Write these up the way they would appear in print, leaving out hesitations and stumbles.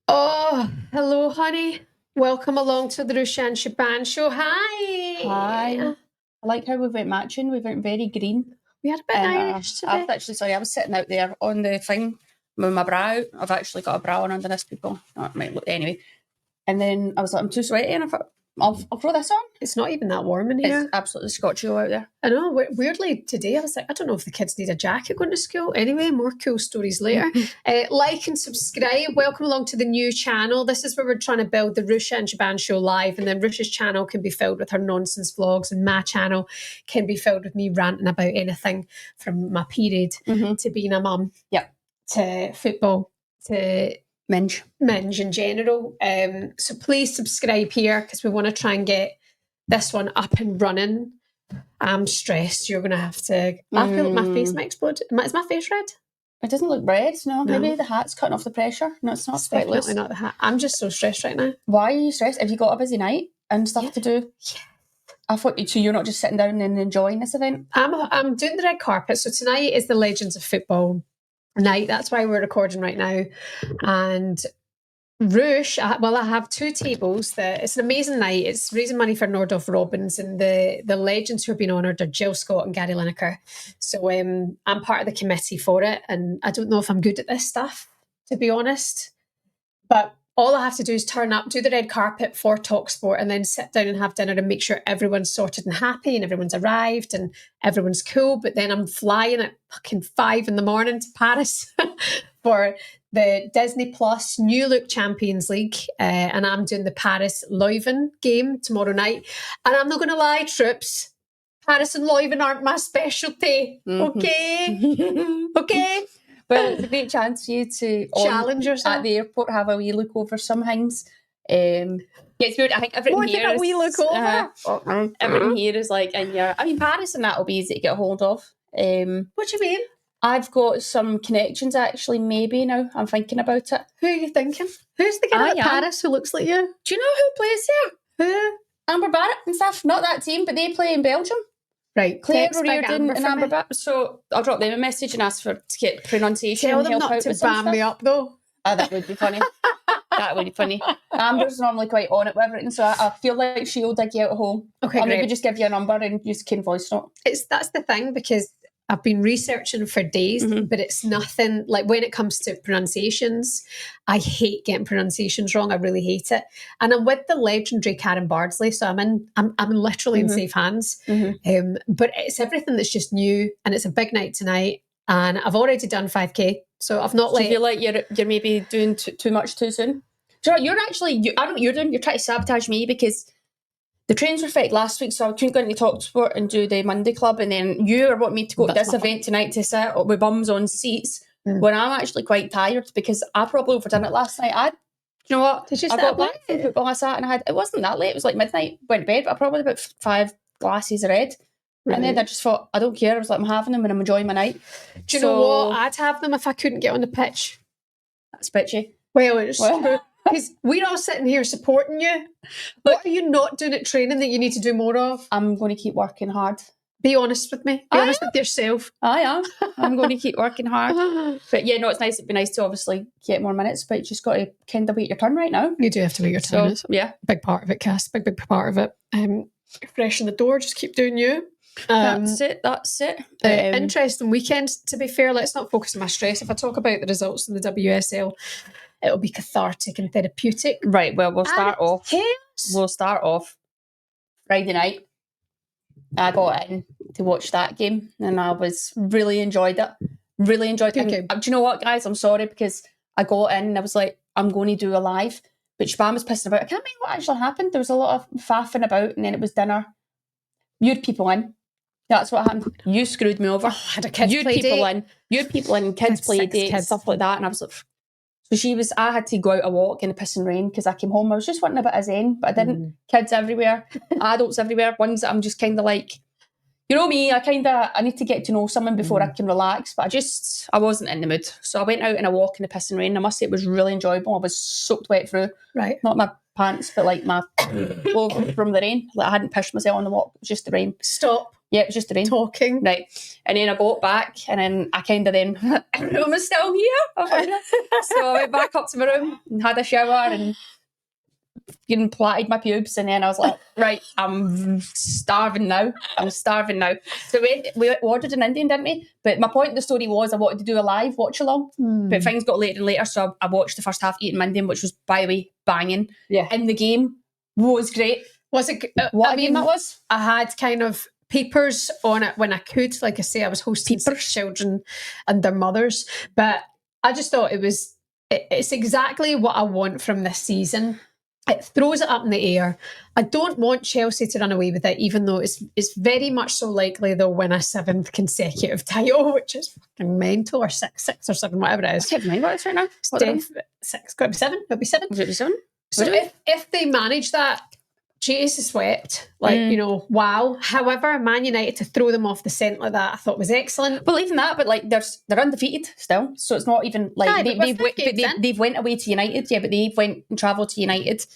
Oh, hello, honey. Welcome along to the Rushan Shaban show. Hi. Hi. I like how we went matching. We went very green. We had a bit Irish today. I was sitting out there on the thing with my bra out. I've actually got a bra on under this, people. Anyway. And then I was like, I'm too sweaty, and I thought, I'll throw this on. It's not even that warm in here. It's absolutely Scotchy out there. I know. Weirdly, today I was like, I don't know if the kids need a jacket going to school. Anyway, more cool stories later. Like and subscribe. Welcome along to the new channel. This is where we're trying to build the Rusha and Shaban show live, and then Rusha's channel can be filled with her nonsense vlogs, and my channel can be filled with me ranting about anything from my period to being a mum, to football, to minge in general. So please subscribe here because we want to try and get this one up and running. I'm stressed. You're going to have to... I feel like my face might explode. Is my face red? It doesn't look red, no. Maybe the hat's cutting off the pressure. No, it's not. It's definitely not the hat. I'm just so stressed right now. Why are you stressed? Have you got a busy night and stuff to do? Yeah. I thought you're not just sitting down and enjoying this event? I'm doing the red carpet. So tonight is the Legends of Football night. That's why we're recording right now. And Rush, I have two tables. It's an amazing night. It's raising money for Nordhoff Robbins, and the legends who are being honoured are Jill Scott and Gary Lineker. So I'm part of the committee for it, and I don't know if I'm good at this stuff, to be honest. But all I have to do is turn up, do the red carpet for TalkSport, and then sit down and have dinner and make sure everyone's sorted and happy and everyone's arrived and everyone's cool. But then I'm flying at fucking 5 a.m. to Paris for the Disney Plus New Look Champions League, and I'm doing the Paris Leuven game tomorrow night. And I'm not going to lie, troops, Paris and Leuven aren't my specialty. Okay? Okay? Well, it's a great chance for you to challenge yourself at the airport, have a wee look over some things. It's weird. I think everything here is... a wee look over? Everything here is like in your... I mean, Paris and that will be easy to get hold of. What do you mean? I've got some connections, actually, maybe now. I'm thinking about it. Who are you thinking? Who's the guy at Paris who looks like you? Do you know who plays there? Who? Amber Barrett and stuff. Not that team, but they play in Belgium. Right. Claire O'Riordan and Amber Barrett. So I'll drop them a message and ask to get pronunciation. Tell and them help not out to with some bam me up, though. Oh, that would be funny. That would be funny. Amber's normally quite on it with everything, so I feel like she'll dig you out at home. Okay, I'll maybe just give you a number and you can voice note. That's the thing, because I've been researching for days, but it's nothing like when it comes to pronunciations. I hate getting pronunciations wrong. I really hate it. And I'm with the legendary Karen Bardsley, so I'm literally in safe hands. But it's everything that's just new, and it's a big night tonight. And I've already done 5K, so I've not. Do you feel like you're maybe doing too much too soon? Do you know I don't know what you're doing. You're trying to sabotage me because the trains were fake last week, so I couldn't go into TalkSport and do the Monday Club, and then you are wanting me to go to this event tonight to sit with bums on seats when I'm actually quite tired because I probably overdone it last night. You know what? Did you I got back from football, I sat and it wasn't that late, it was like midnight, went to bed, but I probably had about 5 glasses of red. Right. And then I just thought, I don't care, I was like, I'm having them and I'm enjoying my night. Do you know what? I'd have them if I couldn't get on the pitch. That's bitchy. Well, it's true. Because we're all sitting here supporting you. What are you not doing at training that you need to do more of? I'm going to keep working hard. Be honest with me. Be honest with yourself. I am. I'm going to keep working hard. But yeah, no, it's nice. It'd be nice to obviously get more minutes, but you just got to kind of wait your turn right now. You do have to wait your turn. So, yeah. Big part of it, Cass. Big part of it. Fresh in the door. Just keep doing you. That's it. Interesting weekend, to be fair. Let's not focus on my stress. If I talk about the results in the WSL, it'll be cathartic and therapeutic. Right, well, we'll start off Friday night. I got in to watch that game and I really enjoyed it. Really enjoyed it. Do you know what, guys? I'm sorry because I got in and I was like, I'm going to do a live. But Shaban was pissing about. I can't remember what actually happened. There was a lot of faffing about and then it was dinner. You had people in. That's what happened. You screwed me over. I had a kids play date. You had people in, kids play dates, stuff like that. And I was like... So I had to go out a walk in the pissing rain because I came home. I was just wanting a bit of zen, but I didn't. Kids everywhere, adults everywhere, ones that I'm just kind of like, you know me, I need to get to know someone before I can relax, but I wasn't in the mood. So I went out in a walk in the pissing rain. I must say it was really enjoyable. I was soaked wet through. Right. Not my pants, but like my clothes from the rain. Like I hadn't pissed myself on the walk, it was just the rain. Stop. Yeah, it was just the rain. Talking. Right. And then I got back and then I kind of then, everyone was still here. So I went back up to my room and had a shower and plaited my pubes, and then I was like, right, I'm starving now. So we ordered an Indian, didn't we? But my point in the story was I wanted to do a live watch along, but things got later and later, so I watched the first half eating Indian, which was, by the way, banging. Yeah. And the game was great. Was it? What game that was? I had kind of papers on it when I could. Like I say, I was hosting 6 children and their mothers, but I just thought it's exactly what I want from this season. It throws it up in the air. I don't want Chelsea to run away with it, even though it's very much so likely they'll win a 7th consecutive title, which is fucking mental, or 6 or 7, whatever it is. I can't remember what it's right now. 6, got to be 7. It'll be 7. Would it be 7? So if they manage that, Jesus wept. Wow. However, Man United to throw them off the scent like that, I thought was excellent. Well, even that, but they're undefeated still, so it's not even like they've went away to United, but they've went and travelled to United,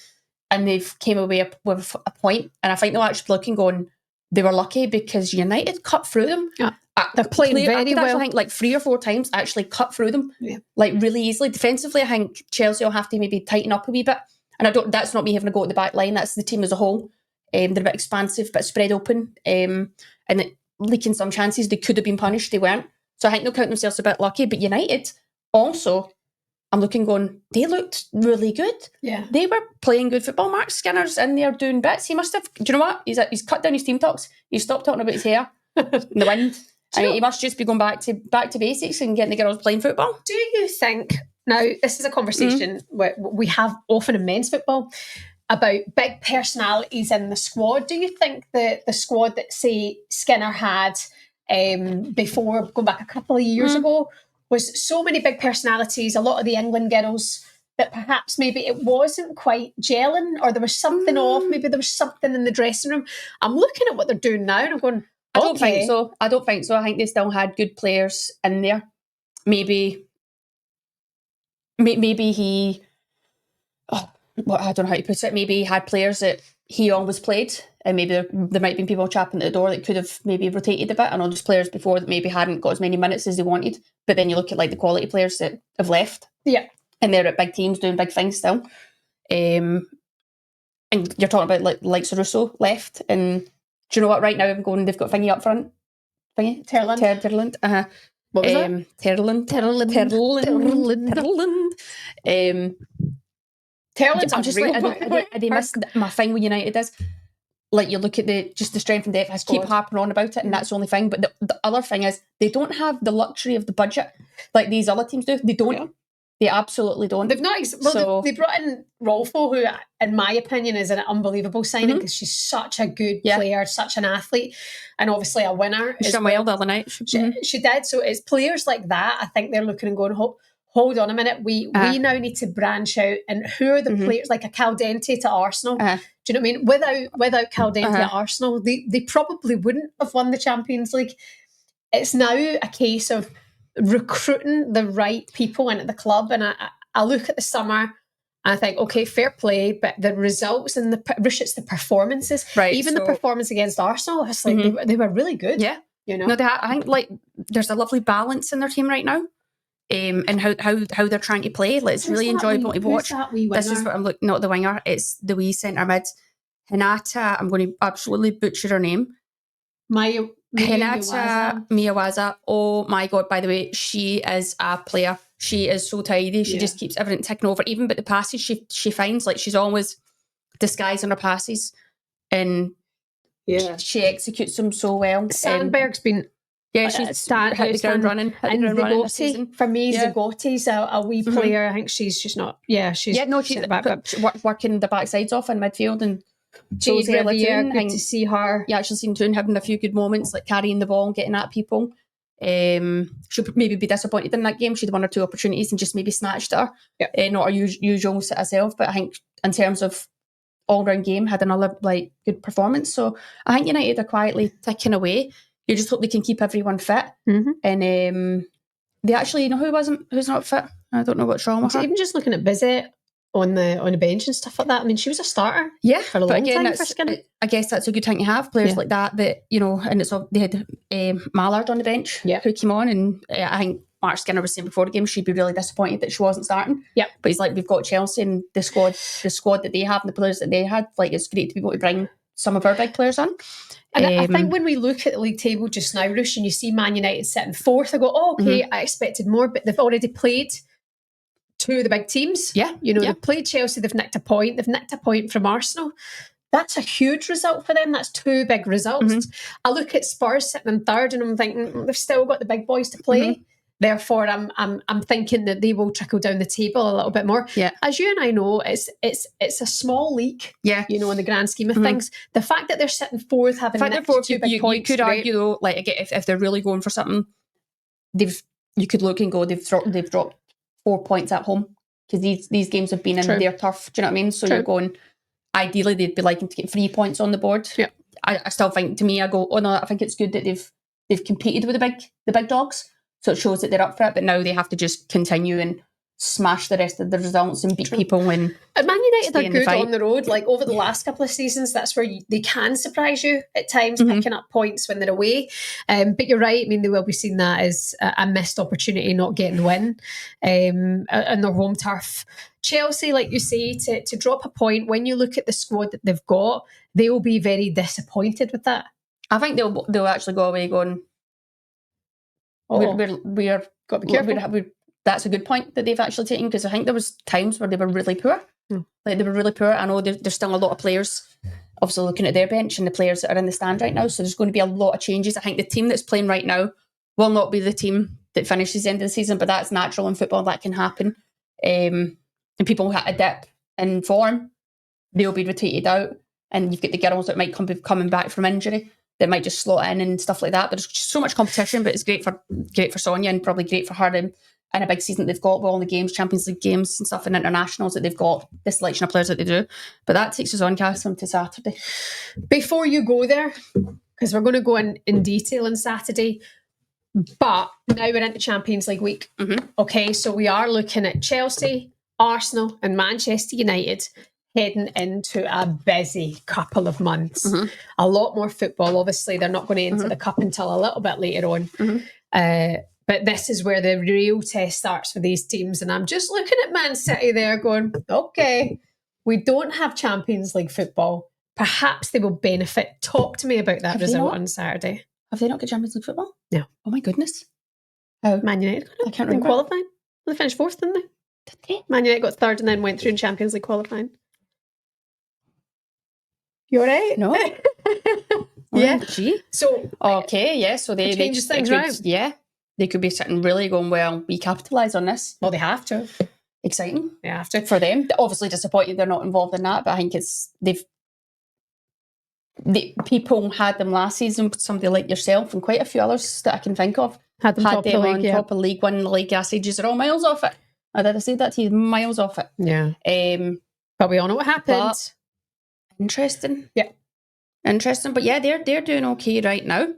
and they've came away with a point. And I think they're actually looking, going, they were lucky because United cut through them. Yeah. They're playing very well. I think like 3 or 4 times actually cut through them, like really easily. Defensively, I think Chelsea will have to maybe tighten up a wee bit. And that's not me having a go at the back line. That's the team as a whole. They're a bit expansive, but spread open, and leaking some chances. They could have been punished. They weren't. So I think they'll count themselves a bit lucky. But United also, I'm looking, going, they looked really good. Yeah, they were playing good football. Mark Skinner's in there doing bits. He must have. Do you know what? He's cut down his team talks. He's stopped talking about his hair and the wind. He must just be going back to basics and getting the girls playing football. Do you think? Now, this is a conversation we have often in men's football about big personalities in the squad. Do you think the squad that, say, Skinner had before, going back a couple of years ago, was so many big personalities, a lot of the England girls, that perhaps maybe it wasn't quite gelling, or there was something off, maybe there was something in the dressing room? I'm looking at what they're doing now and I'm going, I don't think so. I think they still had good players in there. Maybe he, I don't know how to put it. Maybe he had players that he always played, and maybe there might have been people chapping at the door that could have maybe rotated a bit. I know there's players before that maybe hadn't got as many minutes as they wanted, but then you look at like the quality players that have left, and they're at big teams doing big things still. And you're talking about like Russo left, and do you know what? Right now I'm going, they've got Thingy up front. Terland. What was that? Terland. I'm just like, they missed my thing with United is, like, you look at just the strength and depth. I keep harping on about it, and that's the only thing. But the other thing is, they don't have the luxury of the budget like these other teams do. They don't. Yeah. They absolutely don't. They've not. They brought in Rolfo, who, in my opinion, is an unbelievable signing because she's such a good player, such an athlete, and obviously a winner. She done well the other night. She did. So it's players like that. I think they're looking and going, hold on a minute. We now need to branch out. And who are the players, like a Caldente to Arsenal? Do you know what I mean? Without Caldente at Arsenal, they probably wouldn't have won the Champions League. It's now a case of recruiting the right people in at the club, and I look at the summer and I think, okay, fair play, but the results and it's the performances, right? Even the performance against Arsenal, it's like they were really good. Yeah, No, I think like there's a lovely balance in their team right now, and how they're trying to play. Like, it's really enjoyable to watch. This is what I'm looking. Not the winger. It's the wee centre mid, Hinata. I'm going to absolutely butcher her name. Hinata Miyawaza. Oh my God, by the way, she is a player. She is so tidy. She just keeps everything ticking over. Even but the passes she finds, like, she's always disguising her passes, and she executes them so well. Sandberg's been she's hit the ground running. Zagotti, for me, Zagotti's a wee player. I think she's just not. She's working the backsides off in midfield, and Jade Riviere, good to see her. Yeah, actually seen Toon having a few good moments, like carrying the ball and getting at people. She'll maybe be disappointed in that game. She had 1 or 2 opportunities and just maybe snatched her. Not her usual set herself, but I think in terms of all-round game, had another like good performance. So I think United are quietly ticking away. You just hope they can keep everyone fit. And they actually, who's not fit? I don't know what's wrong with her. Even just looking at Bizet, on the bench and stuff like that. I mean, she was a starter for a long time for Skinner. I guess that's a good thing to have, players like that, and it's all, they had Mallard on the bench who came on, and I think Mark Skinner was saying before the game she'd be really disappointed that she wasn't starting. Yeah. But he's like, we've got Chelsea and the squad that they have and the players that they had, like, it's great to be able to bring some of our big players in. And I think when we look at the league table just now, Rush, and you see Man United sitting fourth, I go, oh, okay, I expected more, but they've already played two of the big teams. Yeah. They've played Chelsea, they've nicked a point. They've nicked a point from Arsenal. That's a huge result for them. That's two big results. I look at Spurs sitting in third and I'm thinking they've still got the big boys to play. Therefore, I'm thinking that they will trickle down the table a little bit more. Yeah. As you and I know, it's a small league. Yeah. In the grand scheme of things. The fact that they're sitting fourth, having nicked two big points, you could argue though, like, if they're really going for something, you could look and go, they've dropped 4 points at home because these games have been in their turf. Do you know what I mean? So you're going, ideally they'd be liking to get 3 points on the board. Yeah. I still think, to me, I go, oh no, I think it's good that they've competed with the big dogs. So it shows that they're up for it, but now they have to just continue and smash the rest of the results and beat people. And Man United are good on the road. Like over the last couple of seasons, that's where they can surprise you at times, picking up points when they're away. But you're right. I mean, they will be seen that as a missed opportunity, not getting the win on their home turf. Chelsea, like you say, to drop a point, when you look at the squad that they've got, they will be very disappointed with that. I think they'll actually go away going, we're got to be careful. That's a good point that they've actually taken, because I think there was times where they were really poor. Like, they were really poor. I know there's still a lot of players obviously looking at their bench and the players that are in the stand right now, so there's going to be a lot of changes. I think the team that's playing right now will not be the team that finishes the end of the season, but that's natural in football. That can happen. And people hit a dip in form, they'll be rotated out, and you've got the girls that might be coming back from injury that might just slot in and stuff like that. But there's just so much competition, but it's great for Sonia, and probably great for her in a big season that they've got with all the games, Champions League games and stuff, and internationals that they've got, the selection of players that they do. But that takes us on, Catherine, to Saturday. Before you go there, because we're going to go in detail on Saturday, but now we're into Champions League week. Okay, so we are looking at Chelsea, Arsenal and Manchester United heading into a busy couple of months. A lot more football. Obviously, they're not going to enter the cup until a little bit later on. But this is where the real test starts for these teams. And I'm just looking at Man City there going, okay, we don't have Champions League football. Perhaps they will benefit. Talk to me about that result on Saturday. Have they not got Champions League football? No. Oh my goodness. How? Man United. I can't remember. Qualifying. They finished fourth, didn't they? Did they? Man United got third and then went through in Champions League qualifying. You all right? No. Yeah. Gee. So okay, yeah. So they changes things around. Yeah. They could be sitting really going, well, we capitalise on this. Well, they have to. Exciting. They have to. For them. Obviously disappointed they're not involved in that, but I think people had them last season, somebody like yourself and quite a few others that I can think of. Had them top of League One, the league gas ages are all miles off it. I did say that to you, miles off it. Yeah. But we all know what happened. Interesting. Yeah. Interesting. But yeah, they're doing okay right now.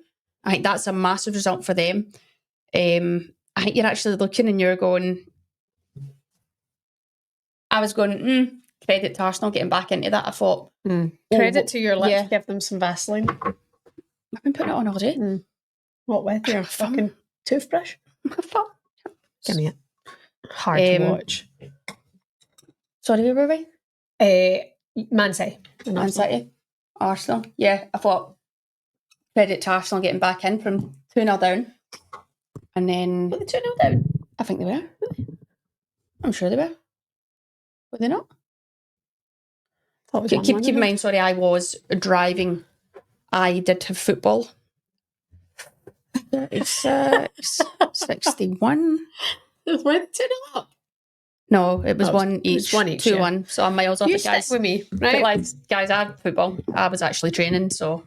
I think that's a massive result for them. I think you're actually looking and you're going, I was going, credit to Arsenal getting back into that. I thought, credit to your lips, give them some Vaseline. I've been putting it on all day. What with your fucking toothbrush? Give me it. Hard to watch. Sorry, where were we? Man City. Man City. Arsenal. Yeah, I thought credit to Arsenal getting back in from 2-0 down. And then... Were they 2-0 down? I think they were. I'm sure they were. Were they not? Keep in mind, sorry, I was driving. I did have football. It's 61. It was 2-0 up. No, it was one each. 2-1. So I'm miles off it, guys. Stick with me, right? But guys, I had football. I was actually training, so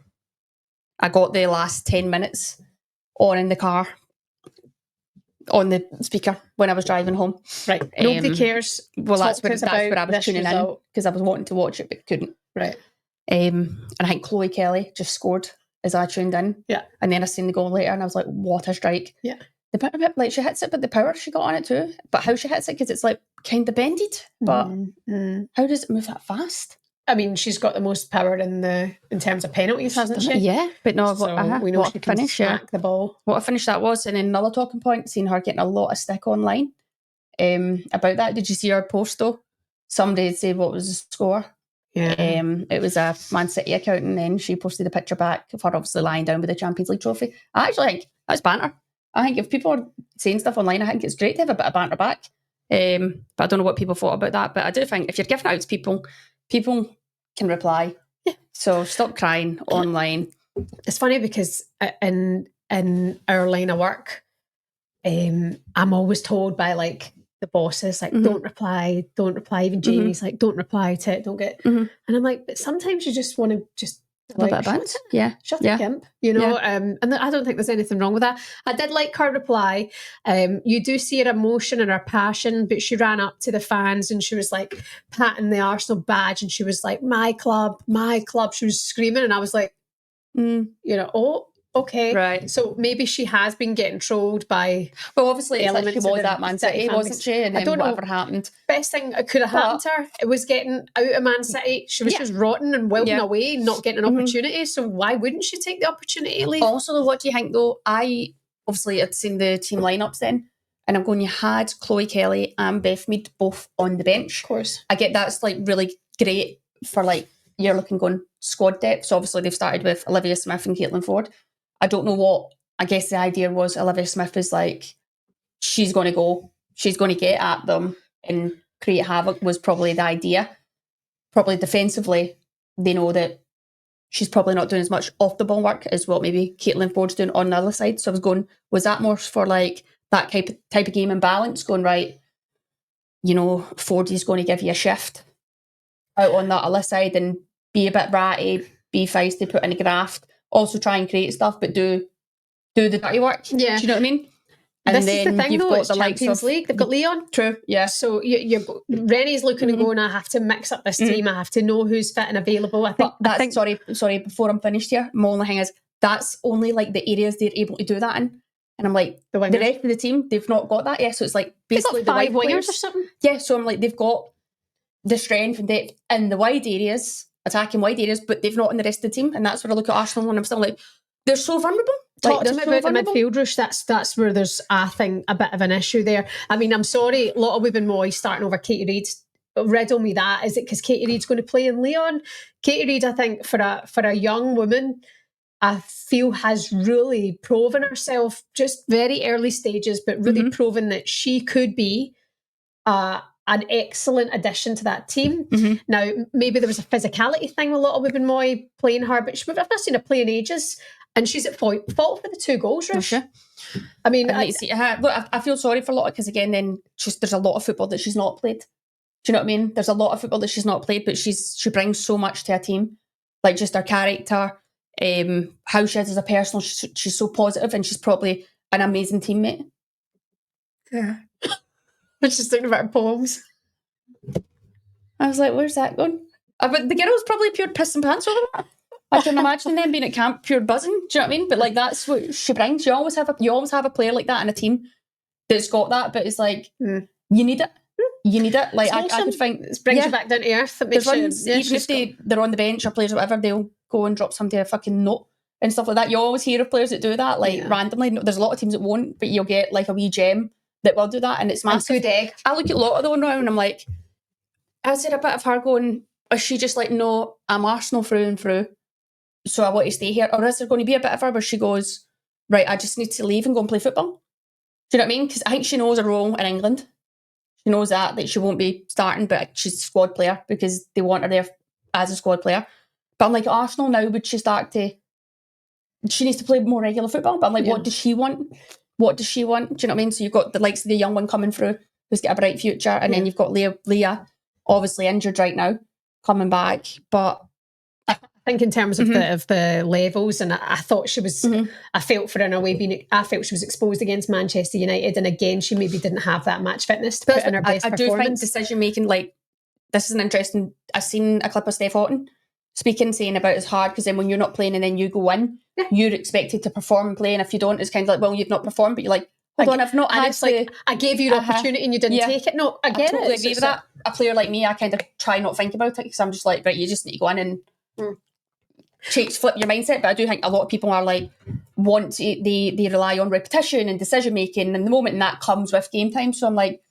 I got the last 10 minutes on in the car, on the speaker when I was driving home. Right. Nobody cares. Well, that's where I was tuning in, because I was wanting to watch it but couldn't. Right. And I think Chloe Kelly just scored as I tuned in. Yeah. And then I seen the goal later and I was like, what a strike. Yeah. The bit, like, she hits it, but the power she got on it too. But how she hits it, because it's like kind of bended, but how does it move that fast? I mean, she's got the most power in terms of penalties, hasn't she? Yeah, but no, so we know she can smack the ball. What a finish that was. And another talking point, seeing her getting a lot of stick online about that. Did you see her post though? Somebody said what was the score. Yeah. It was a Man City account, and then she posted a picture back of her obviously lying down with the Champions League trophy. I actually think that's banter. I think if people are saying stuff online, I think it's great to have a bit of banter back. But I don't know what people thought about that. But I do think if you're giving it out to people, people can reply. Yeah. So stop crying online. It's funny because in our line of work, I'm always told by like the bosses, like, don't reply. Even Jamie's like, don't reply to it, don't get. And I'm like, but sometimes you just want to just like, shut the gimp, you know. And I don't think there's anything wrong with that. I did like her reply. You do see her emotion and her passion, but she ran up to the fans and she was like patting the Arsenal badge and she was like, my club. She was screaming, and I was like, you know, oh, okay, right. So maybe she has been getting trolled by. Well, obviously, it's like she was at Man City, wasn't she? And then I don't whatever know. Happened. Best thing that could have happened to her, it was getting out of Man City. She was just rotting and wilting away, not getting an opportunity. So why wouldn't she take the opportunity to leave? Also, what do you think though? I obviously had seen the team lineups then, and I'm going. You had Chloe Kelly and Beth Mead both on the bench. Of course, I get that's like really great for like you're looking going squad depth. So obviously they've started with Olivia Smith and Caitlin Ford. I don't know what, I guess the idea was Olivia Smith is like, she's going to go, she's going to get at them and create havoc was probably the idea. Probably defensively, they know that she's probably not doing as much off the ball work as what maybe Caitlin Ford's doing on the other side. So I was going, was that more for like that type of game and balance going, right, you know, Ford is going to give you a shift out on that other side and be a bit ratty, be feisty, put in a graft. Also try and create stuff, but do the dirty work. Yeah. Do you know what I mean? And this then is the thing, you've though, got it's the Champions League. They've got Leon. True, yeah. So Rennie's looking and going, I have to mix up this team. I have to know who's fit and available. I think. Sorry, before I'm finished here, my only thing is that's only like the areas they're able to do that in. And I'm like, the rest of the team, they've not got that yet. So it's like basically the 5 wingers or something. Yeah, so I'm like, they've got the strength and depth in the wide areas, attacking wide areas, but they've not in the rest of the team. And that's where I look at Arsenal and I'm still like, they're so vulnerable. Talk to me about the midfield rush. That's where there's, I think, a bit of an issue there. I mean, I'm sorry, a lot of women Moy starting over Katie Reid. Riddle me that. Is it because Katie Reid's going to play in Leon? Katie Reid, I think, for a young woman, I feel has really proven herself, just very early stages, but really proven that she could be an excellent addition to that team. Now, maybe there was a physicality thing with a lot of women Moy playing her, but I've not seen her play in ages. And she's at fault for the 2 goals, Rush. Okay. I mean, I feel sorry for Lotte because again, then there's a lot of football that she's not played. Do you know what I mean? There's a lot of football that she's not played, but she brings so much to a team, like just her character, how she is as a person. She's so positive, and she's probably an amazing teammate. Yeah. I'm just thinking about her poems. I was like, where's that going? But the girl's probably pure piss and pants over that. I can imagine them being at camp pure buzzing. Do you know what I mean? But like that's what she brings. You always have a player like that in a team that's got that. But it's like you need it. You need it. Like I could think it brings you back down to earth. It makes even if they're on the bench or players or whatever, they'll go and drop somebody a fucking note and stuff like that. You always hear of players that do that, like randomly. There's a lot of teams that won't, but you'll get like a wee gem that will do that, and it's massive. And good egg. I look at a lot of them now, and I'm like, is there a bit of her going? Is she just like, no, I'm Arsenal through and through, so I want to stay here? Or is there going to be a bit of her where she goes, right, I just need to leave and go and play football? Do you know what I mean? Because I think she knows her role in England. She knows that she won't be starting, but she's a squad player because they want her there as a squad player. But I'm like, Arsenal now, would she start to... She needs to play more regular football, but I'm like, what does she want? What does she want? Do you know what I mean? So you've got the likes of the young one coming through who's got a bright future, and then you've got Leah, obviously injured right now, coming back. But I think in terms of the levels, and I thought she was, I felt for her in a way, I felt she was exposed against Manchester United, and again, she maybe didn't have that match fitness to put in her best performance. I do think decision making, like, this is an interesting, I've seen a clip of Steph Houghton speaking, saying about it's hard because then when you're not playing and then you go in, you're expected to perform and play, and if you don't, it's kind of like, well, you've not performed, but you're like, hold on, I've not had it's like, I gave you the opportunity and you didn't take it. No, I get totally it. agree with that. A player like me, I kind of try not think about it because I'm just like, right, you just need to go in and flip your mindset. But I do think a lot of people are like, they rely on repetition and decision making, and the moment that comes with game time. So I'm like,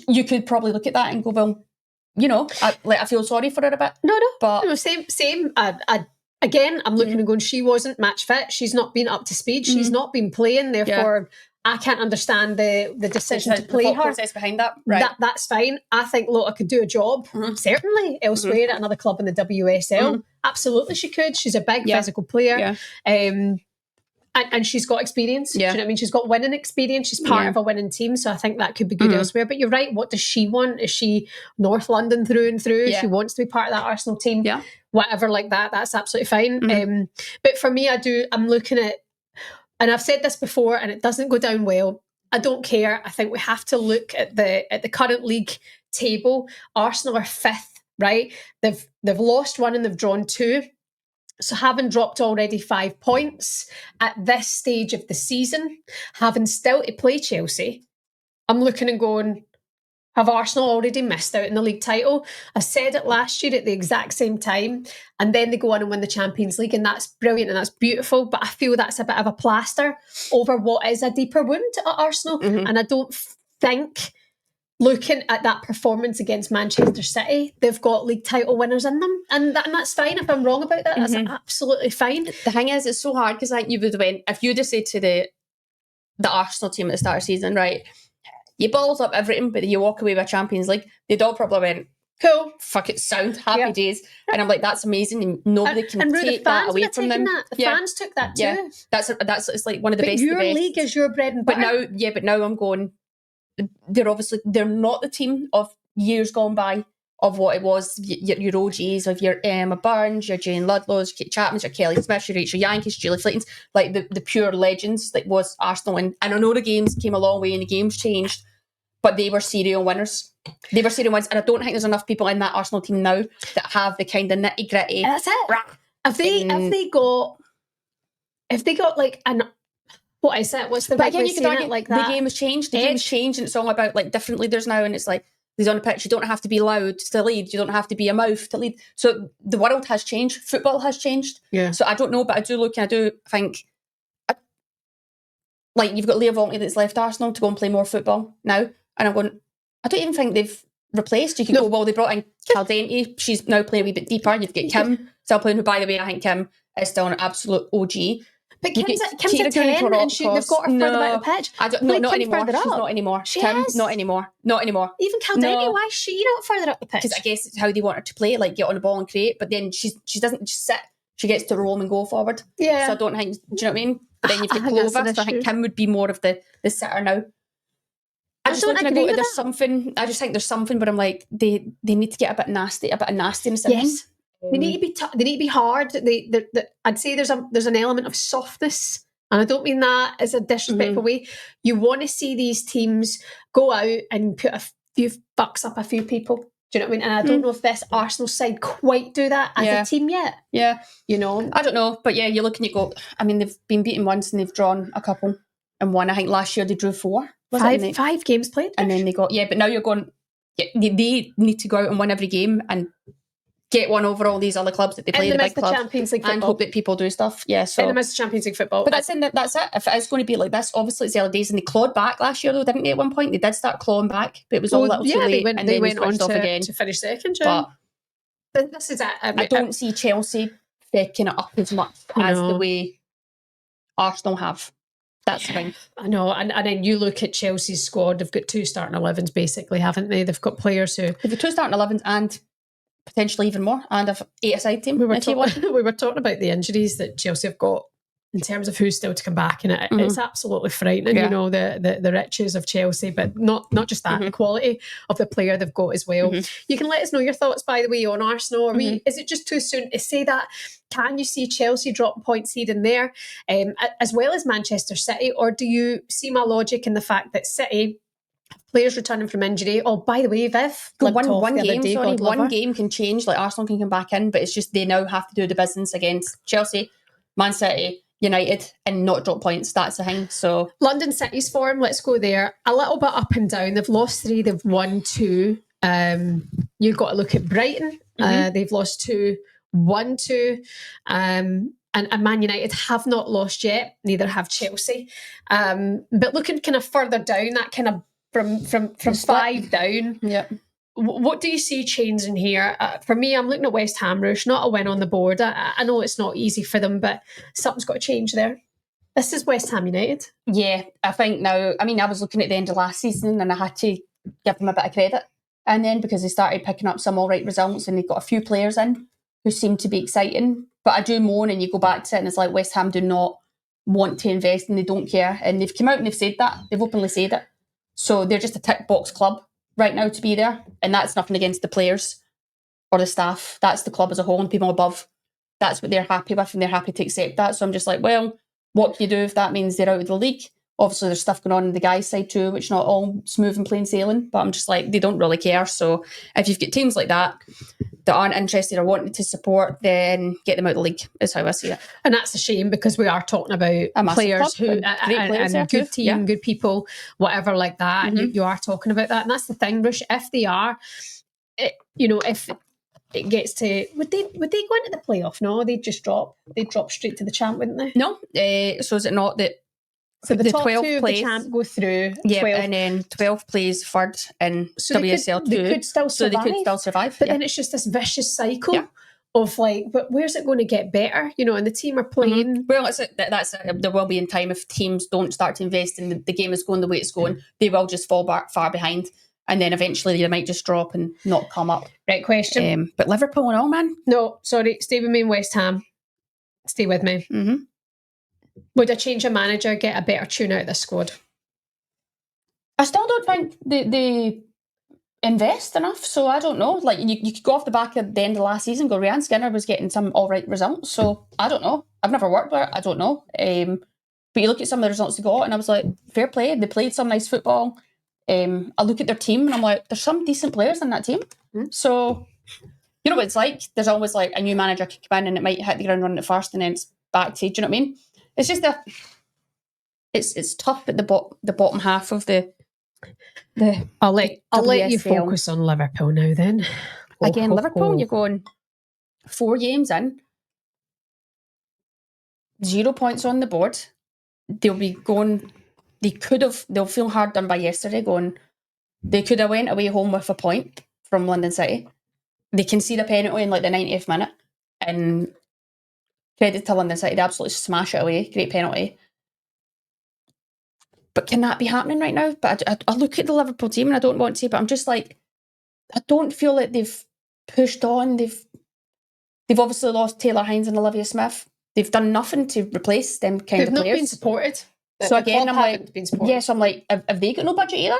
you could probably look at that and go, well, you know, I feel sorry for her a bit. No, same. Again, I'm looking and going, she wasn't match fit. She's not been up to speed. She's not been playing. Therefore, I can't understand the decision to play the her. process behind that. Right. That's fine. I think Lotta could do a job, certainly, elsewhere at another club in the WSL. Absolutely, she could. She's a big physical player. And she's got experience. Do you know what I mean? She's got winning experience. She's part of a winning team. So I think that could be good elsewhere. But you're right. What does she want? Is she North London through and through? She wants to be part of that Arsenal team. Whatever like that. That's absolutely fine. But for me, I'm looking at, and I've said this before and it doesn't go down well. I don't care. I think we have to look at the current league table. Arsenal are 5th, right? They've lost 1 and they've drawn 2. So having dropped already 5 points at this stage of the season, having still to play Chelsea, I'm looking and going, have Arsenal already missed out in the league title? I said it last year at the exact same time, and then they go on and win the Champions League, and that's brilliant and that's beautiful, but I feel that's a bit of a plaster over what is a deeper wound at Arsenal, and I don't think, looking at that performance against Manchester City, they've got league title winners in them, and that's fine. If I'm wrong about that, that's absolutely fine. The thing is, it's so hard because I think you would have went, if you'd have said to the Arsenal team at the start of the season, right, you balls up everything, but you walk away with Champions League, they'd all probably went, cool, fuck it, sound, happy days. And I'm like, that's amazing, and nobody can take that away from them. The fans took that too. Yeah, that's it's like one of the best. Your league is your bread and butter. But now I'm going, they're not the team of years gone by of what it was, your OGs, of your Emma Burns, your Jane Ludlows, your Kate Chapmans, your Kelly Smith, your Rachel Yankees, Julie Flaytons, like the pure legends that was Arsenal. And I know the games came a long way and the games changed, but they were serial winners. They were serial winners, and I don't think there's enough people in that Arsenal team now that have the kind of nitty gritty. That's it. If they got like an, what is it? What's the right way of saying it like that? The game has changed. The game's changed, and it's all about like different leaders now. And it's like, he's on the pitch. You don't have to be loud to lead. You don't have to be a mouth to lead. So the world has changed. Football has changed. Yeah. So I don't know, but I do look and I do think, like, you've got Leah Volney that's left Arsenal to go and play more football now. And I'm going, I don't even think they've replaced. You can go, well, they brought in Caldenti. She's now playing a wee bit deeper. You've got Kim still playing, who, by the way, I think Kim is still an absolute OG. But Kim's a 10 and they've got her further out the pitch. Not anymore. She's not anymore. Kim, not anymore. Not anymore. Even Caldenti, why is she not further up the pitch? Because I guess it's how they want her to play, like get on the ball and create. But then she doesn't just sit. She gets to roam and go forward. Yeah. So I don't think, do you know what I mean? But then you've got Clover, so I think Kim would be more of the sitter now. I just think there's something, but I'm like, they need to get a bit of nastiness in them. Yes. They need to be they need to be hard. I'd say there's an element of softness, and I don't mean that as a disrespectful way. You want to see these teams go out and put a few bucks up a few people. Do you know what I mean? And I don't know if this Arsenal side quite do that as a team yet. Yeah. You know? I don't know. But yeah, you look and you go, I mean, they've been beaten once and they've drawn a couple and won. I think last year they drew 4. Five games played. And then they got, but now you're going, they need to go out and win every game and get one over all these other clubs that they play, the big clubs, Champions League football, and hope that people do stuff. Yeah, so in the midst of Champions League football. But that's it. If it is going to be like this, obviously it's the early days, and they clawed back last year, though, didn't they? At one point, they did start clawing back, but it was all a little too late, and they then went on to finish second. But this is it. I don't see Chelsea picking it up as much as the way Arsenal have. That's the thing. I know, and then you look at Chelsea's squad; they've got 2 starting 11s, basically, haven't they? They've got players who they've got 2 starting 11s and potentially even more, and a 8-a-side team. We were talking about the injuries that Chelsea have got in terms of who's still to come back, and it's absolutely frightening. You know, the riches of Chelsea, but not just that, the quality of the player they've got as well. You can let us know your thoughts, by the way, on Arsenal. Is it just too soon to say that? Can you see Chelsea dropping points here and there, as well as Manchester City, or do you see my logic in the fact that City, players returning from injury? Oh, by the way, Viv, one game can change. Like Arsenal can come back in, but it's just they now have to do the business against Chelsea, Man City, United and not drop points. That's the thing. So London City's form, let's go there. A little bit up and down. They've lost 3, they've won 2. You've got to look at Brighton. They've lost 2, won 2. And Man United have not lost yet. Neither have Chelsea. But looking kind of further down, that kind of from 5 down. Yeah. What do you see changing here? For me, I'm looking at West Ham, Rush, not a win on the board. I know it's not easy for them, but something's got to change there. This is West Ham United. Yeah, I think now, I mean, I was looking at the end of last season and I had to give them a bit of credit. And then because they started picking up some all right results and they got a few players in who seem to be exciting. But I do moan, and you go back to it and it's like West Ham do not want to invest and they don't care. And they've come out and they've said that. They've openly said it. So they're just a tick box club right now to be there, and that's nothing against the players or the staff. That's the club as a whole and people above. That's what they're happy with, and they're happy to accept that. So I'm just like, well, what can you do if that means they're out of the league? Obviously there's stuff going on in the guys' side too, which not all smooth and plain sailing, but I'm just like, they don't really care. So if you've got teams like that aren't interested or wanting to support, then get them out of the league, is how I see it. And that's a shame, because we are talking about players who and good team, good people, whatever like that. And you are talking about that, and that's the thing, Rush. If they are, if it gets to, would they go into the playoff? No, they'd just drop. They'd drop straight to the champ, wouldn't they? No. So is it not that? So the top 2 of the champ go through. Yeah, 12. And then 12 plays third in WSL 2. They could still survive. So they could still survive. But then it's just this vicious cycle of like, but where's it going to get better? And the team are playing. Well, there will be in time, if teams don't start to invest and the game is going the way it's going, they will just fall back far behind. And then eventually they might just drop and not come up. Right question. But Liverpool and all, man. No, sorry. Stay with me in West Ham. Stay with me. Mm-hmm. Would a change of manager get a better tune out of this squad? I still don't think they invest enough, so I don't know. Like, you could go off the back at the end of last season, go, Ryan Skinner was getting some all right results, so I don't know. I've never worked with it, I don't know. But you look at some of the results they got, and I was like, fair play, they played some nice football. I look at their team, and I'm like, there's some decent players in that team. So, you know what it's like? There's always like a new manager can come in, and it might hit the ground running at first, and then it's back to, do you know what I mean? It's just it's tough at the bottom half of the I'll let you focus on Liverpool now then. Liverpool, you're going 4 games in, 0 points on the board. They'll feel hard done by yesterday, going, they could have went away home with a point from London City. They concede a penalty in like the 90th minute, and credit to London City, they absolutely smash it away. Great penalty. But can that be happening right now? But I look at the Liverpool team and I don't want to, but I'm just like, I don't feel like they've pushed on. They've obviously lost Taylor Hines and Olivia Smith. They've done nothing to replace them kind of players. They've not been supported. So again, I'm like, yes, I'm like, have they got no budget either?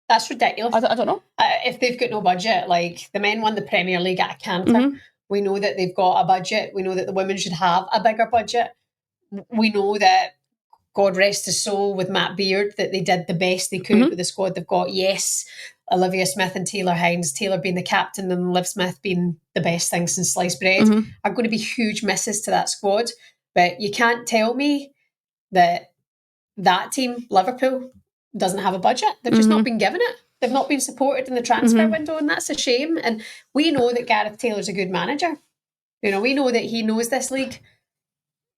That's ridiculous. I don't know. If they've got no budget, like the men won the Premier League at a canter. We know that they've got a budget. We know that the women should have a bigger budget. We know that, God rest his soul, with Matt Beard, that they did the best they could with the squad they've got. Yes, Olivia Smith and Taylor Hines, Taylor being the captain and Liv Smith being the best thing since sliced bread, are going to be huge misses to that squad. But you can't tell me that team, Liverpool, doesn't have a budget. They've just not been given it. They've not been supported in the transfer window, and that's a shame. And we know that Gareth Taylor's a good manager. We know that he knows this league,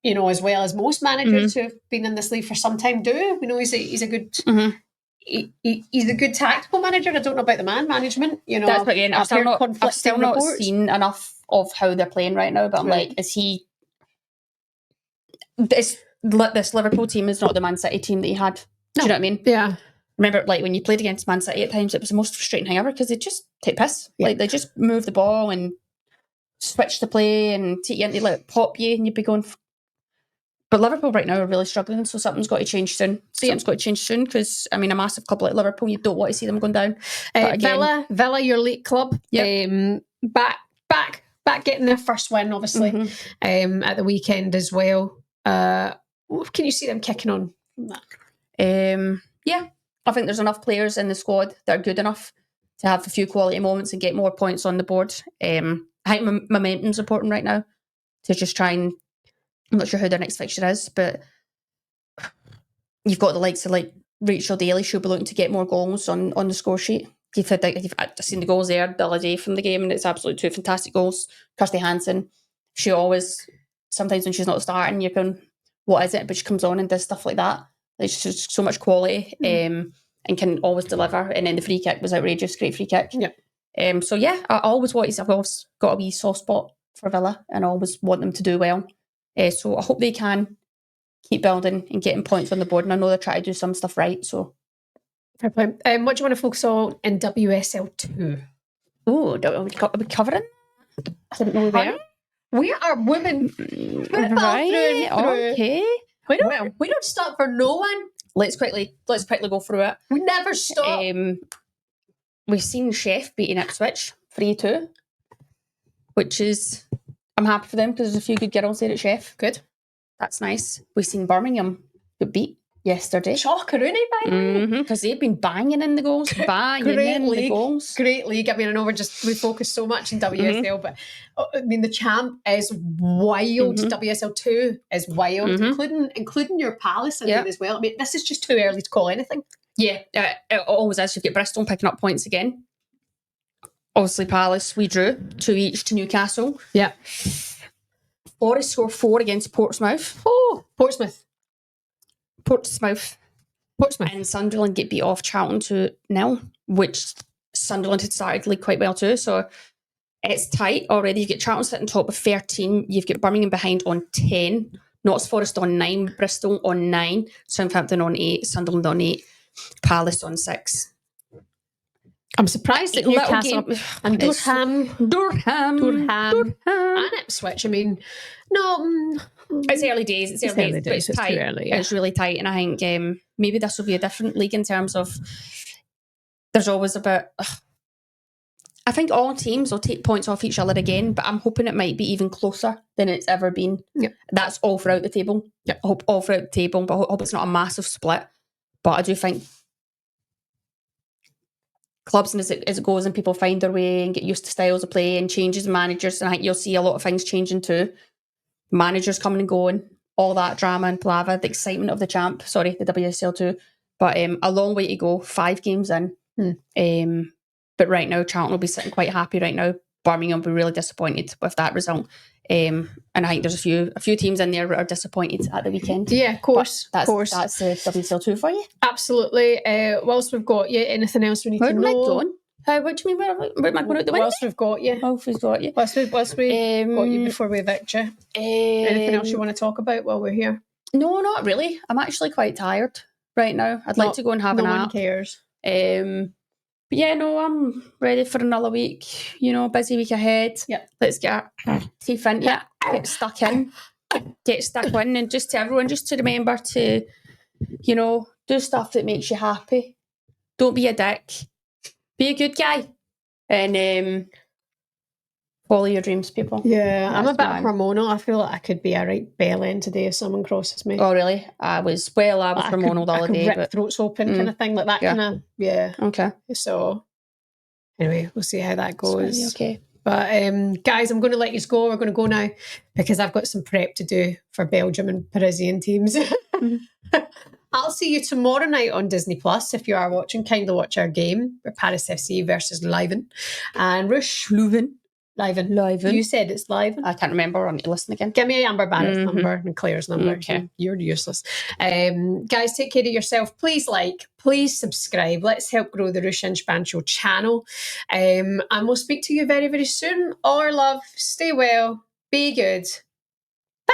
as well as most managers who have been in this league for some time do. We know he's a good he's a good tactical manager. I don't know about the man management. That's what, again, I've still not seen enough of how they're playing right now. But I'm like, is he? This Liverpool team is not the Man City team that he had. Do you know what I mean? Yeah. Remember, like, when you played against Man City at times, it was the most frustrating thing ever, because they just take piss. Yeah. Like, they just move the ball and switch the play and take you into, like, pop you, and you'd be going. But Liverpool right now are really struggling, so something's got to change soon. Because, I mean, a massive club like Liverpool, you don't want to see them going down. Again, Villa, your late club, back getting their first win, obviously, at the weekend as well. Can you see them kicking on from that? Yeah, I think there's enough players in the squad that are good enough to have a few quality moments and get more points on the board. I think momentum's important right now, to just try and I'm not sure who their next fixture is, but you've got the likes of like Rachel Daly. She'll be looking to get more goals on the score sheet. You've seen the goals there the other day from the game, and it's absolutely 2 fantastic goals. Kirsty Hansen, she always, sometimes when she's not starting, you're going, what is it? But she comes on and does stuff like that. Like, she's just so much quality and can always deliver. And then the free kick was outrageous, great free kick. Yeah. So yeah, I've always got a wee soft spot for Villa, and I always want them to do well. So I hope they can keep building and getting points on the board. And I know they're trying to do some stuff right. So fair play. What do you want to focus on in WSL2? Oh, are we covering? I didn't know we were. We are women football Right, through and through. okay. We don't stop for no one. Let's quickly go through it. We never stop. We've seen Chef beating Ipswich 3-2, which is, I'm happy for them because there's a few good girls there at Chef. Good. That's nice. We've seen Birmingham get beat yesterday. Chalkaroony, by the way. Because they've been banging in the goals. Great league. The goals. Great league. I mean, I know we focus so much in WSL, but I mean, the champ is wild. WSL2 is wild, including your Palace, I mean, as well. I mean, this is just too early to call anything. Yeah, it always is. You've got Bristol picking up points again. Obviously, Palace, we drew 2 each to Newcastle. Yeah. Forest score 4 against Portsmouth. Oh, Portsmouth. And Sunderland get beat off Charlton 2-0, which Sunderland had started the league quite well too. So it's tight already. You've got Charlton sitting top with 13. You've got Birmingham behind on 10. Notts Forest on 9. Bristol on 9. Southampton on 8. Sunderland on 8. Palace on 6. I'm surprised that Newcastle and Durham and Ipswich. I mean, no, it's early days. It's early days, but it's tight. Early, yeah. It's really tight, and I think maybe this will be a different league in terms of there's always a bit. I think all teams will take points off each other again, but I'm hoping it might be even closer than it's ever been. Yep. That's all throughout the table. Yep. I hope all throughout the table, but I hope it's not a massive split. But I do think clubs, and as it goes and people find their way and get used to styles of play and changes in managers, and I think you'll see a lot of things changing too. Managers coming and going, all that drama and palaver, the excitement of the WSL too. But a long way to go, 5 games in. But right now, Charlton will be sitting quite happy right now. Birmingham will be really disappointed with that result. And I think there's a few teams in there that are disappointed at the weekend. Yeah, of course. That's the WSL2 for you. Absolutely. Whilst we've got you, anything else we need to know? What do you mean? Where am I going out the window? Whilst we've got you. Whilst we've got you. Whilst we got you before we evict you. Anything else you want to talk about while we're here? No, not really. I'm actually quite tired right now. I'd like to go and have a nap. No one cares. But yeah, no, I'm ready for another week. Busy week ahead. Yeah. Let's get our teeth into it. Get stuck in. And just to everyone, just to remember to, do stuff that makes you happy. Don't be a dick. Be a good guy. And follow your dreams, people. Yeah, I'm a bit hormonal. I feel like I could be a right bell end today if someone crosses me. Oh, really? I was hormonal the other day. Rip throats open kind of thing, like that kind of, yeah. Okay. So, anyway, we'll see how that goes. Okay. But, guys, I'm going to let you go. We're going to go now because I've got some prep to do for Belgium and Parisian teams. I'll see you tomorrow night on Disney Plus. If you are watching, kindly watch our game. We're Paris FC versus Leuven. And Rush Leuven. You said it's Leuven. I can't remember. I need to listen again. Give me Amber Barrett's number and Claire's number. Okay. You're useless. Guys, take care of yourself. Please please subscribe. Let's help grow the Rush and Span Show channel. And we'll speak to you very, very soon. All our love. Stay well. Be good. Bye.